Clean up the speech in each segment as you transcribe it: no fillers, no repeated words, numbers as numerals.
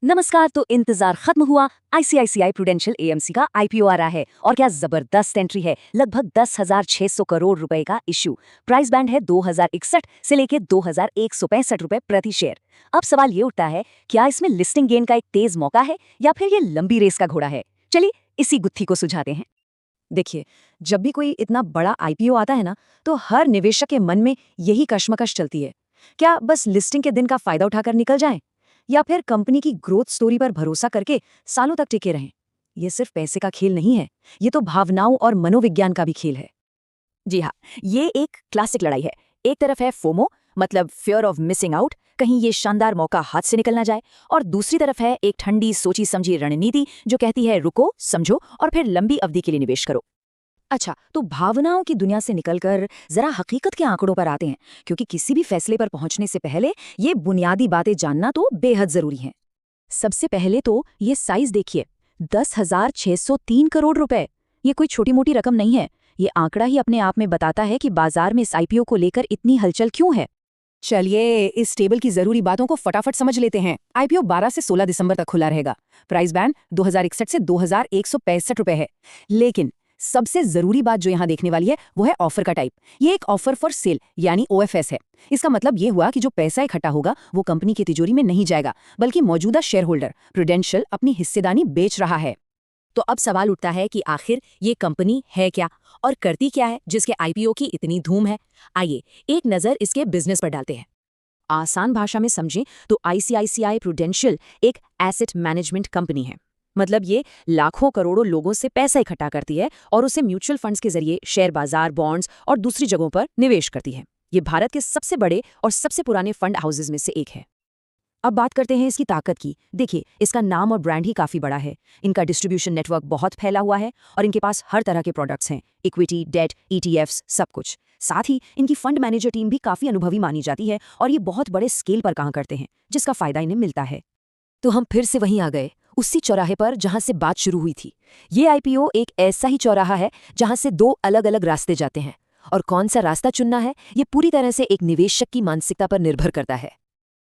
नमस्कार। तो इंतजार खत्म हुआ। आईसीआईसीआई प्रूडेंशियल एएमसी का आईपीओ आ रहा है और क्या जबरदस्त एंट्री है। लगभग 10,600 करोड़ रुपए का इश्यू। प्राइस बैंड है 2061 से लेके 2165 रुपए प्रति शेयर। अब सवाल ये उठता है, क्या इसमें लिस्टिंग गेन का एक तेज मौका है या फिर ये लंबी रेस का घोड़ा है। चलिए इसी गुत्थी को सुझाते हैं। देखिए, जब भी कोई इतना बड़ा आईपीओ आता है ना, तो हर निवेशक के मन में यही कश्मकश चलती है। क्या बस लिस्टिंग के दिन का फायदा उठाकर निकल जाएं, या फिर कंपनी की ग्रोथ स्टोरी पर भरोसा करके सालों तक टिके रहें। ये सिर्फ पैसे का खेल नहीं है, ये तो भावनाओं और मनोविज्ञान का भी खेल है। जी हाँ, ये एक क्लासिक लड़ाई है। एक तरफ है फोमो, मतलब फियर ऑफ मिसिंग आउट, कहीं ये शानदार मौका हाथ से निकल ना जाए। और दूसरी तरफ है एक ठंडी सोची समझी रणनीति जो कहती है रुको, समझो और फिर लंबी अवधि के लिए निवेश करो। अच्छा, तो भावनाओं की दुनिया से निकलकर जरा हकीकत के आंकड़ों पर आते हैं, क्योंकि किसी भी फैसले पर पहुंचने से पहले ये बुनियादी बातें जानना तो बेहद जरूरी है। सबसे पहले तो ये साइज देखिए, 10,603 करोड़ रुपए। ये कोई छोटी मोटी रकम नहीं है। ये आंकड़ा ही अपने आप में बताता है कि बाजार में इस आईपीओ को लेकर इतनी हलचल क्यों है। चलिए इस टेबल की जरूरी बातों को फटाफट समझ लेते हैं। आईपीओ 12 से 16 दिसंबर तक खुला रहेगा। प्राइस बैंड 2061 से 2165 रुपए है। लेकिन सबसे जरूरी बात जो यहाँ देखने वाली है वो है ऑफर का टाइप। ये एक ऑफर फॉर सेल यानी ओएफएस है। इसका मतलब ये हुआ कि जो पैसा इकट्ठा होगा वो कंपनी की तिजोरी में नहीं जाएगा, बल्कि मौजूदा शेयर होल्डर प्रूडेंशियल अपनी हिस्सेदारी बेच रहा है। तो अब सवाल उठता है कि आखिर ये कंपनी है क्या और करती क्या है जिसके आईपीओ की इतनी धूम है। आइए एक नजर इसके बिजनेस पर डालते हैं। आसान भाषा में समझें तो आईसीआईसीआई प्रूडेंशियल एक एसेट मैनेजमेंट कंपनी है। मतलब ये लाखों करोड़ों लोगों से पैसा इकट्ठा करती है और उसे म्यूचुअल फंड्स के जरिए शेयर बाजार, बॉन्ड्स और दूसरी जगहों पर निवेश करती है। ये भारत के सबसे बड़े और सबसे पुराने फंड हाउसेज में से एक है। अब बात करते हैं इसकी ताकत की। देखिए, इसका नाम और ब्रांड ही काफी बड़ा है। इनका डिस्ट्रीब्यूशन नेटवर्क बहुत फैला हुआ है और इनके पास हर तरह के प्रोडक्ट्स हैं, इक्विटी, डेट, ईटीएफ्स, सब कुछ। साथ ही इनकी फंड मैनेजर टीम भी काफी अनुभवी मानी जाती है और ये बहुत बड़े स्केल पर काम करते हैं, जिसका फायदा इन्हें मिलता है। तो हम फिर से वहीं आ गए, उसी चौराहे पर जहां से बात शुरू हुई थी। ये आईपीओ एक ऐसा ही चौराहा है जहां से दो अलग अलग रास्ते जाते हैं, और कौन सा रास्ता चुनना है ये पूरी तरह से एक निवेशक की मानसिकता पर निर्भर करता है।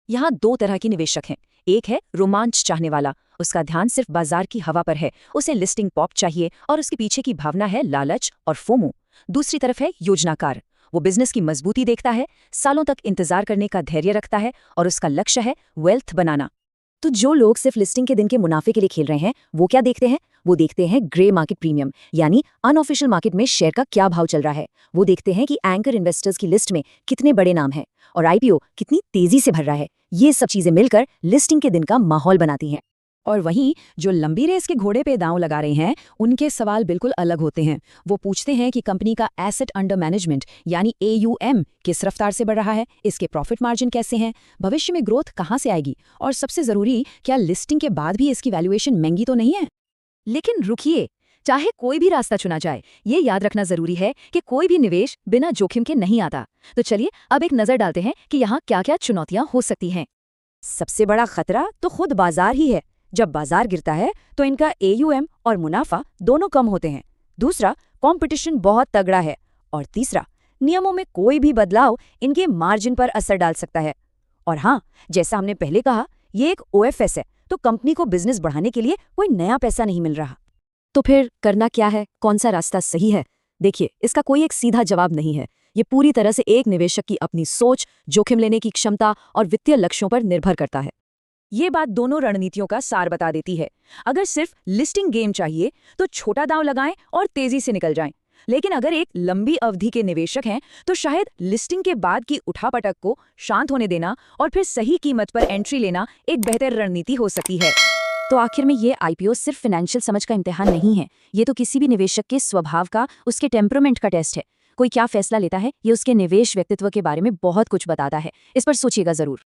यहाँ दो तरह के निवेशक हैं। एक है रोमांच चाहने वाला, उसका ध्यान सिर्फ बाजार की हवा पर है, उसे लिस्टिंग पॉप चाहिए और उसके पीछे की भावना है लालच और फोमो। दूसरी तरफ है योजनाकार, वो बिजनेस की मजबूती देखता है, सालों तक इंतजार करने का धैर्य रखता है और उसका लक्ष्य है वेल्थ बनाना। तो जो लोग सिर्फ लिस्टिंग के दिन के मुनाफे के लिए खेल रहे हैं, वो क्या देखते हैं? वो देखते हैं ग्रे मार्केट प्रीमियम, यानी अनऑफिशियल मार्केट में शेयर का क्या भाव चल रहा है। वो देखते हैं कि एंकर इन्वेस्टर्स की लिस्ट में कितने बड़े नाम हैं और आईपीओ कितनी तेजी से भर रहा है। ये सब चीजें मिलकर लिस्टिंग के दिन का माहौल बनाती हैं। और वहीं जो लंबी रेस के घोड़े पे दांव लगा रहे हैं, उनके सवाल बिल्कुल अलग होते हैं। वो पूछते हैं कि कंपनी का एसेट अंडर मैनेजमेंट यानी एयूएम किस रफ्तार से बढ़ रहा है, इसके प्रॉफिट मार्जिन कैसे हैं, भविष्य में ग्रोथ कहाँ से आएगी, और सबसे जरूरी, क्या लिस्टिंग के बाद भी इसकी वैल्यूएशन महंगी तो नहीं है। लेकिन रुकिए, चाहे कोई भी रास्ता चुना जाए, ये याद रखना जरूरी है कि कोई भी निवेश बिना जोखिम के नहीं आता। तो चलिए अब एक नजर डालते हैं कि यहाँ क्या क्या चुनौतियां हो सकती हैं। सबसे बड़ा खतरा तो खुद बाजार ही है। जब बाजार गिरता है तो इनका एयूएम और मुनाफा दोनों कम होते हैं। दूसरा, कंपटीशन बहुत तगड़ा है। और तीसरा, नियमों में कोई भी बदलाव इनके मार्जिन पर असर डाल सकता है। और हाँ, जैसा हमने पहले कहा, ये एक ओएफएस है, तो कंपनी को बिजनेस बढ़ाने के लिए कोई नया पैसा नहीं मिल रहा। तो फिर करना क्या है, कौन सा रास्ता सही है? देखिए, इसका कोई एक सीधा जवाब नहीं है। ये पूरी तरह से एक निवेशक की अपनी सोच, जोखिम लेने की क्षमता और वित्तीय लक्ष्यों पर निर्भर करता है। ये बात दोनों रणनीतियों का सार बता देती है। अगर सिर्फ लिस्टिंग गेम चाहिए तो छोटा दांव लगाएं और तेजी से निकल जाएं। लेकिन अगर एक लंबी अवधि के निवेशक हैं तो शायद लिस्टिंग के बाद की उठापटक को शांत होने देना और फिर सही कीमत पर एंट्री लेना एक बेहतर रणनीति हो सकती है। तो आखिर में ये आईपीओ सिर्फ फाइनेंशियल समझ का इम्तिहान नहीं है। ये तो किसी भी निवेशक के स्वभाव का, उसके टेम्परामेंट का टेस्ट है। कोई क्या फैसला लेता है, ये उसके निवेश व्यक्तित्व के बारे में बहुत कुछ बताता है। इस पर सोचिएगा जरूर।